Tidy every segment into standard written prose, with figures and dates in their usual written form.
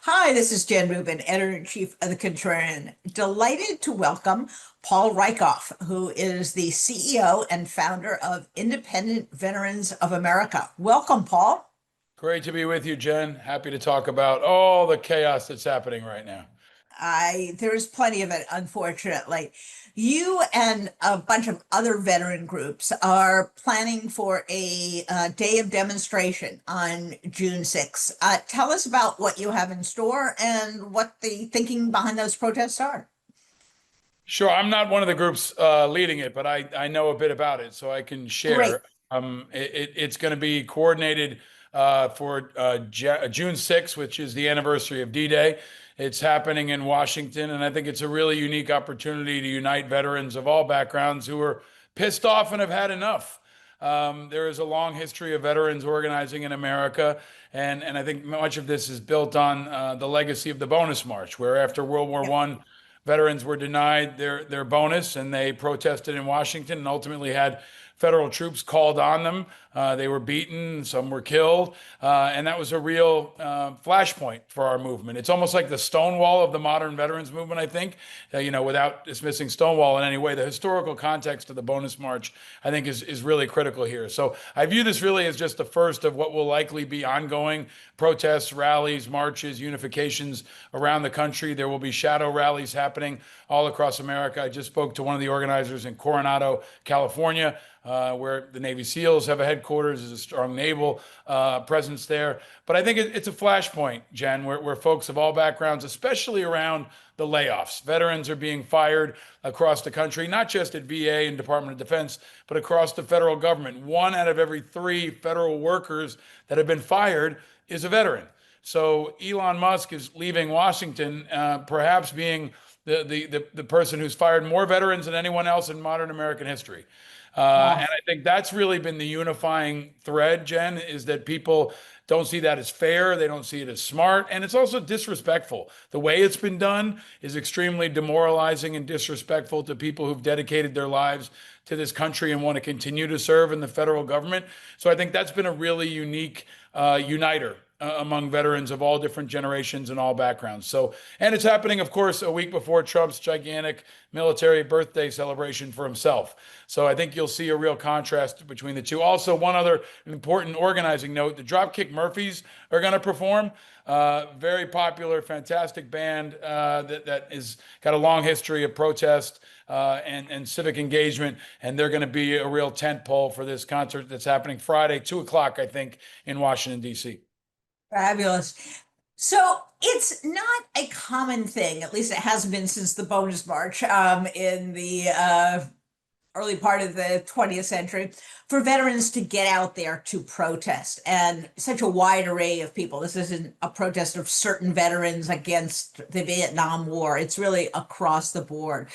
Hi, this is Jen Rubin, Editor-in-Chief of The Contrarian. Delighted to welcome Paul Rieckhoff, who is the CEO and founder of Independent Veterans of America. Welcome, Paul. Great to be with you, Jen. Happy to talk about all the chaos that's happening right now. There's plenty of it, unfortunately. You and a bunch of other veteran groups are planning for a day of demonstration on June 6th. Tell us about what you have in store and what the thinking behind those protests are. Sure, I'm not one of the groups leading it, but I know a bit about it, so I can Great. share. It's going to be coordinated for June 6th, which is the anniversary of D-Day. It's happening in Washington, and I think it's a really unique opportunity to unite veterans of all backgrounds who are pissed off and have had enough. There is a long history of veterans organizing in America, and I think much of this is built on the legacy of the Bonus March, where after World War I, veterans were denied their bonus, and they protested in Washington and ultimately had federal troops called on them. They were beaten, some were killed, and that was a real flashpoint for our movement. It's almost like the Stonewall of the modern veterans movement, I think. Without dismissing Stonewall in any way, the historical context of the Bonus March, I think, is really critical here. So I view this really as just the first of what will likely be ongoing protests, rallies, marches, unifications around the country. There will be shadow rallies happening all across America. I just spoke to one of the organizers in Coronado, California, where the Navy SEALs have a headquarters. There's a strong naval presence there. But I think it's a flashpoint, Jen, where folks of all backgrounds, especially around the layoffs, veterans are being fired across the country, not just at VA and Department of Defense, but across the federal government. One out of every three federal workers that have been fired is a veteran. So Elon Musk is leaving Washington, perhaps being the person who's fired more veterans than anyone else in modern American history. Wow. And I think that's really been the unifying thread, Jen, is that people don't see that as fair. They don't see it as smart. And it's also disrespectful. The way it's been done is extremely demoralizing and disrespectful to people who've dedicated their lives to this country and want to continue to serve in the federal government. So I think that's been a really unique uniter among veterans of all different generations and all backgrounds. So, and it's happening, of course, a week before Trump's gigantic military birthday celebration for himself. So I think you'll see a real contrast between the two. Also, one other important organizing note, the Dropkick Murphys are going to perform. Very popular, fantastic band that is got a long history of protest and civic engagement, and they're going to be a real tent pole for this concert that's happening Friday, 2 o'clock, I think, in Washington, D.C. Fabulous. So it's not a common thing, at least it hasn't been since the Bonus March in the early part of the 20th century, for veterans to get out there to protest, and such a wide array of people. This isn't a protest of certain veterans against the Vietnam War. It's really across the board.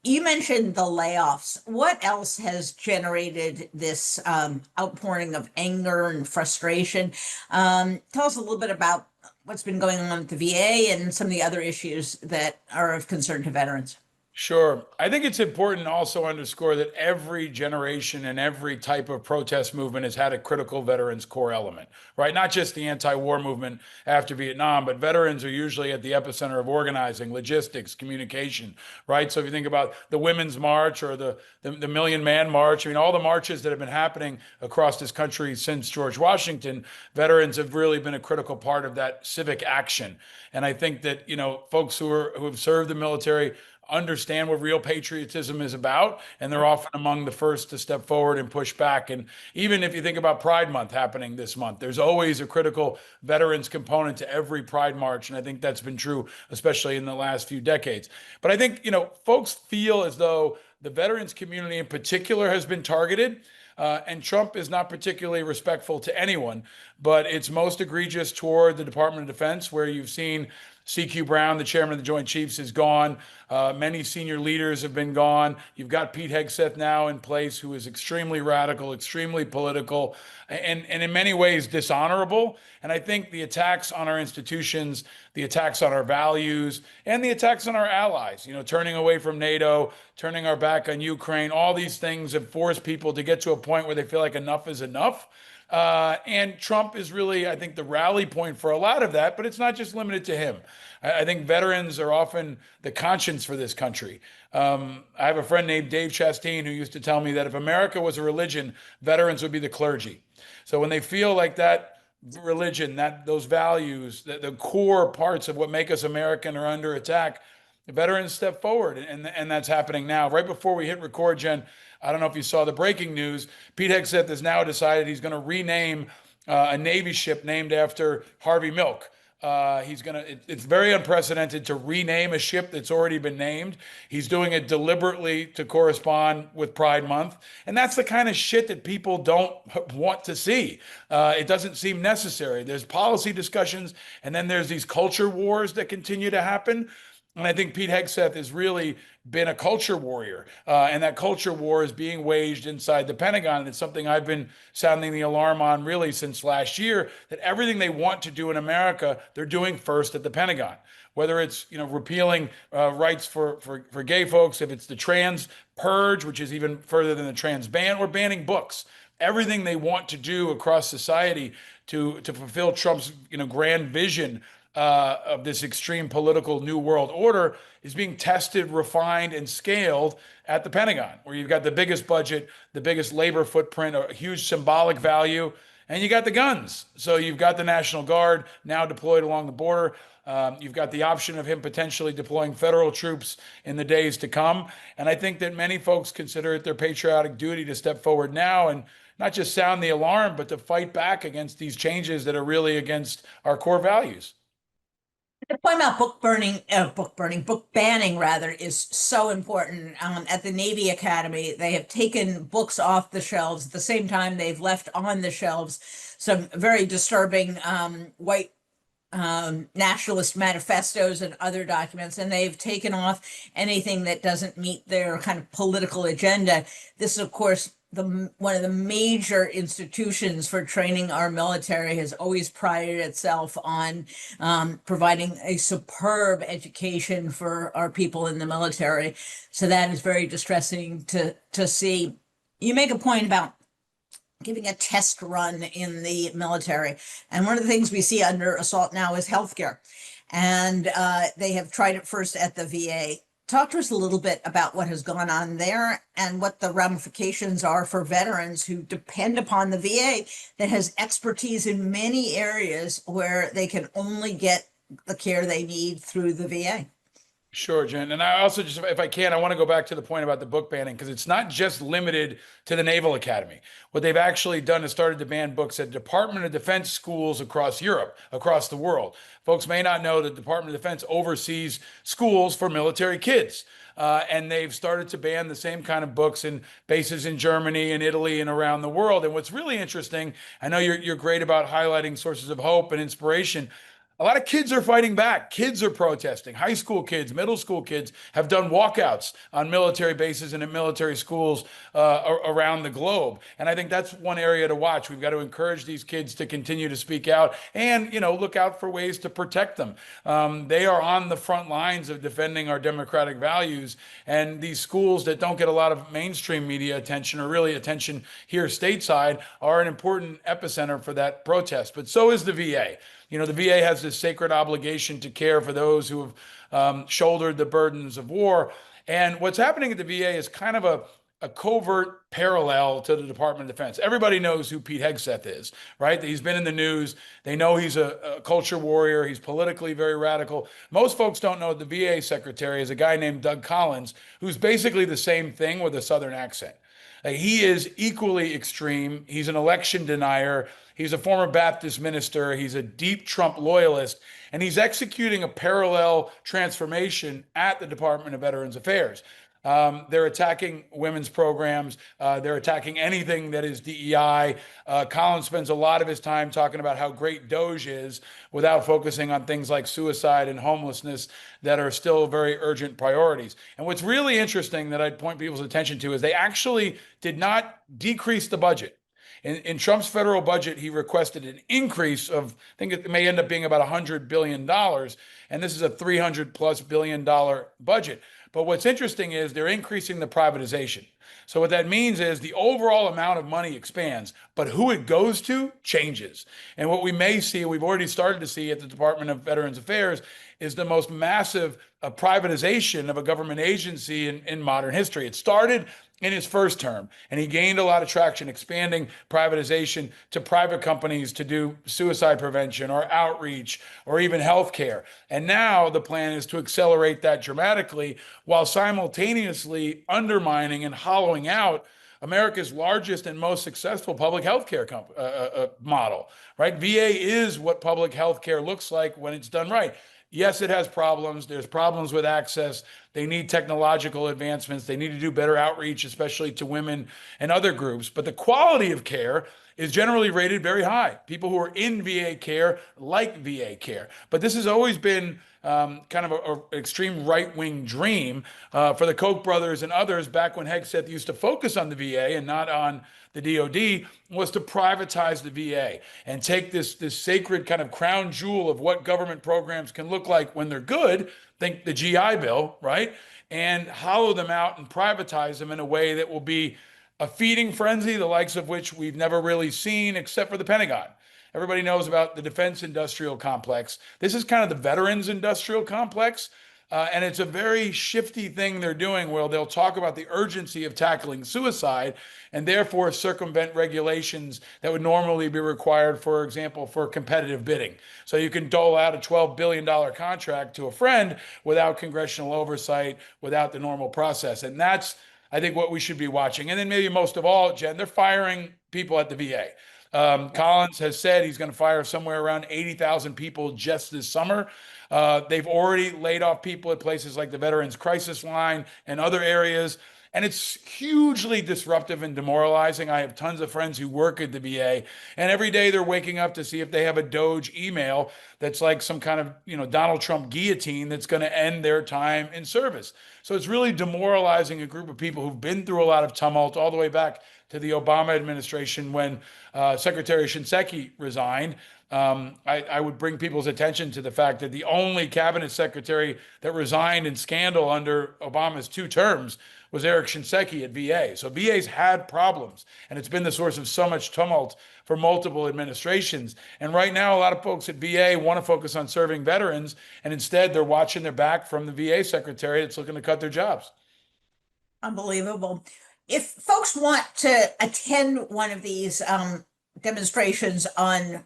You mentioned the layoffs. What else has generated this outpouring of anger and frustration? Tell us a little bit about what's been going on at the VA and some of the other issues that are of concern to veterans. Sure. I think it's important to also underscore that every generation and every type of protest movement has had a critical veterans core element, right? Not just the anti-war movement after Vietnam, but veterans are usually at the epicenter of organizing, logistics, communication, right? So if you think about the Women's March or the Million Man March, I mean, all the marches that have been happening across this country since George Washington, veterans have really been a critical part of that civic action. And I think that, folks who have served the military understand what real patriotism is about, and they're often among the first to step forward and push back. And even if you think about Pride Month happening this month, there's always a critical veterans component to every Pride March, and I think that's been true, especially in the last few decades. But I think, folks feel as though the veterans community in particular has been targeted. And Trump is not particularly respectful to anyone, but it's most egregious toward the Department of Defense, where you've seen CQ Brown, the chairman of the Joint Chiefs, is gone. Many senior leaders have been gone. You've got Pete Hegseth now in place, who is extremely radical, extremely political, and in many ways dishonorable. And I think the attacks on our institutions, the attacks on our values, and the attacks on our allies, turning away from NATO, turning our back on Ukraine, all these things have forced people to get to a point where they feel like enough is enough. And Trump is really, I think, the rally point for a lot of that, but it's not just limited to him. I think veterans are often the conscience for this country. I have a friend named Dave Chastain who used to tell me that if America was a religion, veterans would be the clergy. So when they feel like that religion, that those values, the core parts of what make us American are under attack, the veterans step forward, and that's happening now. Right before we hit record, Jen, I don't know if you saw the breaking news. Pete Hegseth has now decided he's going to rename a Navy ship named after Harvey Milk. It's very unprecedented to rename a ship that's already been named. He's doing it deliberately to correspond with Pride Month. And that's the kind of shit that people don't want to see. It doesn't seem necessary. There's policy discussions, and then there's these culture wars that continue to happen. And I think Pete Hegseth has really been a culture warrior. And that culture war is being waged inside the Pentagon. And it's something I've been sounding the alarm on really since last year, that everything they want to do in America, they're doing first at the Pentagon. Whether it's, repealing rights for gay folks, if it's the trans purge, which is even further than the trans ban, or banning books. Everything they want to do across society to fulfill Trump's grand vision of this extreme political new world order is being tested, refined, and scaled at the Pentagon, where you've got the biggest budget, the biggest labor footprint, a huge symbolic value, and you got the guns. So you've got the National Guard now deployed along the border. You've got the option of him potentially deploying federal troops in the days to come. And I think that many folks consider it their patriotic duty to step forward now and not just sound the alarm, but to fight back against these changes that are really against our core values. The point about book banning rather, is so important. At the Navy Academy, they have taken books off the shelves at the same time they've left on the shelves some very disturbing white nationalist manifestos and other documents, and they've taken off anything that doesn't meet their kind of political agenda. This is, of course, one of the major institutions for training our military, has always prided itself on providing a superb education for our people in the military. So that is very distressing to see. You make a point about giving a test run in the military. And one of the things we see under assault now is healthcare. And they have tried it first at the VA. Talk to us a little bit about what has gone on there and what the ramifications are for veterans who depend upon the VA that has expertise in many areas where they can only get the care they need through the VA. Sure, Jen. And I also just, if I can, I want to go back to the point about the book banning, because it's not just limited to the Naval Academy. What they've actually done is started to ban books at Department of Defense schools across Europe, across the world. Folks may not know that the Department of Defense oversees schools for military kids. And they've started to ban the same kind of books in bases in Germany and Italy and around the world. And what's really interesting, I know you're great about highlighting sources of hope and inspiration. A lot of kids are fighting back. Kids are protesting. High school kids, middle school kids have done walkouts on military bases and in military schools around the globe. And I think that's one area to watch. We've got to encourage these kids to continue to speak out and, look out for ways to protect them. They are on the front lines of defending our democratic values. And these schools that don't get a lot of mainstream media attention, or really attention here stateside, are an important epicenter for that protest. But so is the VA. The VA has this sacred obligation to care for those who have shouldered the burdens of war. And what's happening at the VA is kind of a covert parallel to the Department of Defense. Everybody knows who Pete Hegseth is, right? He's been in the news. They know he's a culture warrior. He's politically very radical. Most folks don't know the VA secretary is a guy named Doug Collins, who's basically the same thing with a Southern accent. He is equally extreme. He's an election denier. He's a former Baptist minister. He's a deep Trump loyalist, and he's executing a parallel transformation at the Department of Veterans Affairs. They're attacking women's programs. They're attacking anything that is DEI. Collins spends a lot of his time talking about how great DOGE is without focusing on things like suicide and homelessness that are still very urgent priorities. And what's really interesting that I'd point people's attention to is they actually did not decrease the budget. In Trump's federal budget, he requested an increase of, I think it may end up being about $100 billion. And this is a $300+ billion budget. But what's interesting is they're increasing the privatization. So what that means is the overall amount of money expands, but who it goes to changes. And what we may see, we've already started to see at the Department of Veterans Affairs, is the most massive privatization of a government agency in modern history. It started in his first term, and he gained a lot of traction expanding privatization to private companies to do suicide prevention or outreach or even healthcare. And now the plan is to accelerate that dramatically while simultaneously undermining and hollowing out America's largest and most successful public healthcare model, right? VA is what public healthcare looks like when it's done right. Yes, it has problems. There's problems with access. They need technological advancements. They need to do better outreach, especially to women and other groups. But the quality of care is generally rated very high. People who are in VA care like VA care. But this has always been kind of an extreme right-wing dream for the Koch brothers and others back when Hegseth used to focus on the VA and not on the DOD, was to privatize the VA and take this sacred kind of crown jewel of what government programs can look like when they're good, think the GI Bill, right? And hollow them out and privatize them in a way that will be a feeding frenzy, the likes of which we've never really seen except for the Pentagon. Everybody knows about the defense industrial complex. This is kind of the veterans industrial complex. And it's a very shifty thing they're doing where they'll talk about the urgency of tackling suicide and therefore circumvent regulations that would normally be required, for example, for competitive bidding. So you can dole out a $12 billion contract to a friend without congressional oversight, without the normal process. And that's, I think, what we should be watching. And then maybe most of all, Jen, they're firing people at the VA. Collins has said he's going to fire somewhere around 80,000 people just this summer. They've already laid off people at places like the Veterans Crisis Line and other areas. And it's hugely disruptive and demoralizing. I have tons of friends who work at the VA, and every day they're waking up to see if they have a DOGE email that's like some kind of, Donald Trump guillotine that's going to end their time in service. So it's really demoralizing a group of people who've been through a lot of tumult all the way back to the Obama administration when Secretary Shinseki resigned. I would bring people's attention to the fact that the only cabinet secretary that resigned in scandal under Obama's 2 terms was Eric Shinseki at VA. So VA's had problems, and it's been the source of so much tumult for multiple administrations. And right now, a lot of folks at VA want to focus on serving veterans, and instead they're watching their back from the VA secretary that's looking to cut their jobs. Unbelievable. If folks want to attend one of these demonstrations on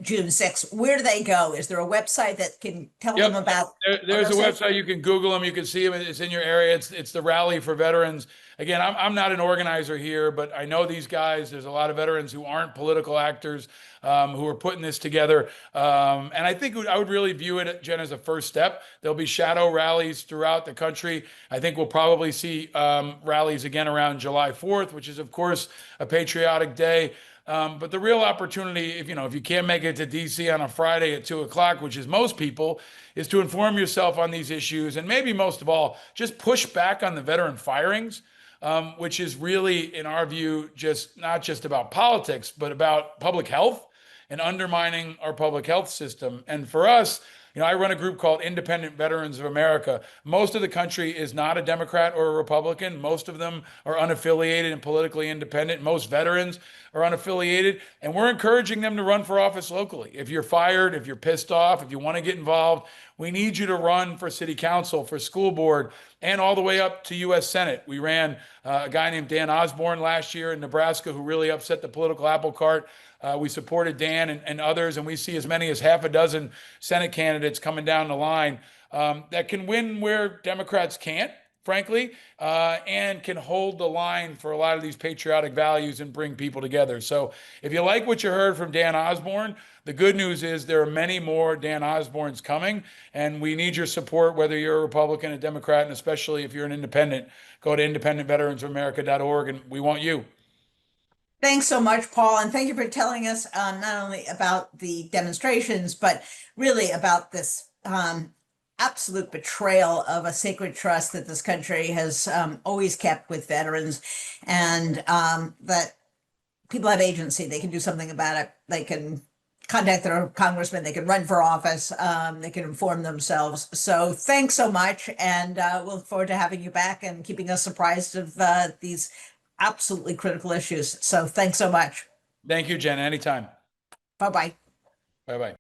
June 6th, where do they go? Is there a website that can tell them about? There's a website. You can Google them. You can see them. It's in your area. It's the Rally for Veterans. Again, I'm not an organizer here, but I know these guys. There's a lot of veterans who aren't political actors who are putting this together. And I think I would really view it, Jen, as a first step. There'll be shadow rallies throughout the country. I think we'll probably see rallies again around July 4th, which is, of course, a patriotic day. But the real opportunity, if you can't make it to DC on a Friday at 2:00, which is most people, is to inform yourself on these issues. And maybe most of all, just push back on the veteran firings, which is really, in our view, not just about politics, but about public health and undermining our public health system. And for us, I run a group called Independent Veterans of America. Most of the country is not a Democrat or a Republican. Most of them are unaffiliated and politically independent. Most veterans are unaffiliated, and we're encouraging them to run for office locally. If you're fired, if you're pissed off, if you want to get involved, we need you to run for city council, for school board, and all the way up to U.S. Senate. We ran a guy named Dan Osborne last year in Nebraska who really upset the political apple cart. We supported Dan and others, and we see as many as half a dozen Senate candidates coming down the line that can win where Democrats can't, frankly, and can hold the line for a lot of these patriotic values and bring people together. So if you like what you heard from Dan Osborne, the good news is there are many more Dan Osbornes coming, and we need your support, whether you're a Republican, a Democrat, and especially if you're an independent. Go to independentveteransofamerica.org, and we want you. Thanks so much, Paul. And thank you for telling us not only about the demonstrations, but really about this absolute betrayal of a sacred trust that this country has always kept with veterans, and that people have agency. They can do something about it. They can contact their congressman, they can run for office, they can inform themselves. So thanks so much, and we'll look forward to having you back and keeping us surprised of these absolutely critical issues. So thanks so much. Thank you, Jen. Anytime. Bye-bye. Bye bye.